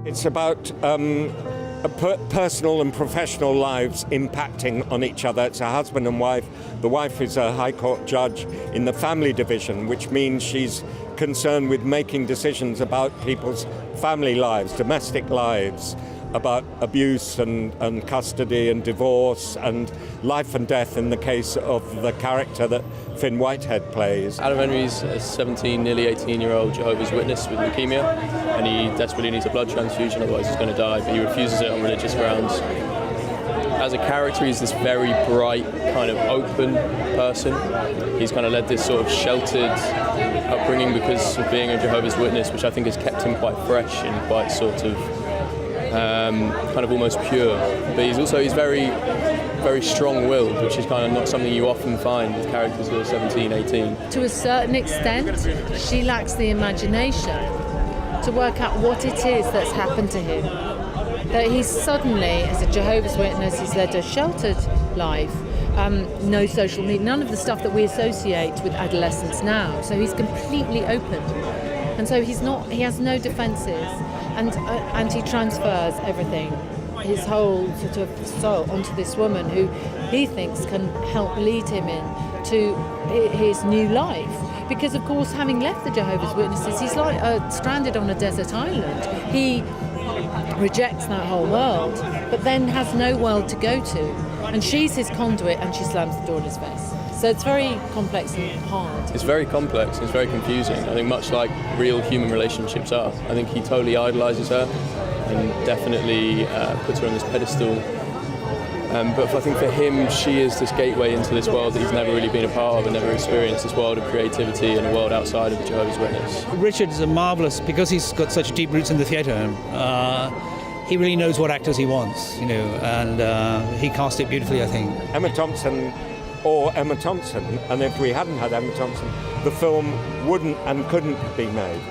It's about personal and professional lives impacting on each other. It's a husband and wife. The wife is a High Court judge in the family division, which means she's concerned with making decisions about people's family lives, domestic lives, about abuse and custody and divorce and life and death in the case of the character that Finn Whitehead plays. Adam Henry's a 17, nearly 18-year-old Jehovah's Witness with leukemia, and he desperately needs a blood transfusion, otherwise he's going to die, but he refuses it on religious grounds. As a character, he's this very bright, kind of open person. He's kind of led this sort of sheltered upbringing because of being a Jehovah's Witness, which I think has kept him quite fresh and quite sort of kind of almost pure. But he's very, very strong-willed, which is kind of not something you often find with characters who are 17, 18. To a certain extent, she lacks the imagination to work out what it is that's happened to him. That he's suddenly, as a Jehovah's Witness, he's led a sheltered life, no social need, none of the stuff that we associate with adolescence now. So he's completely open. And so he has no defences, and he transfers everything, his whole sort of soul, onto this woman who he thinks can help lead him into his new life. Because, of course, having left the Jehovah's Witnesses, he's like stranded on a desert island. He rejects that whole world, but then has no world to go to. And she's his conduit, and she slams the door in his face. So it's very complex and hard. It's very complex, it's very confusing. I think much like real human relationships are. I think he totally idolises her and definitely puts her on this pedestal. But I think for him, she is this gateway into this world that he's never really been a part of and never experienced, this world of creativity and a world outside of the Jehovah's Witness. Richard is a marvellous, because he's got such deep roots in the theatre, he really knows what actors he wants, and he cast it beautifully, I think. Emma Thompson, and if we hadn't had Emma Thompson, the film wouldn't and couldn't be made.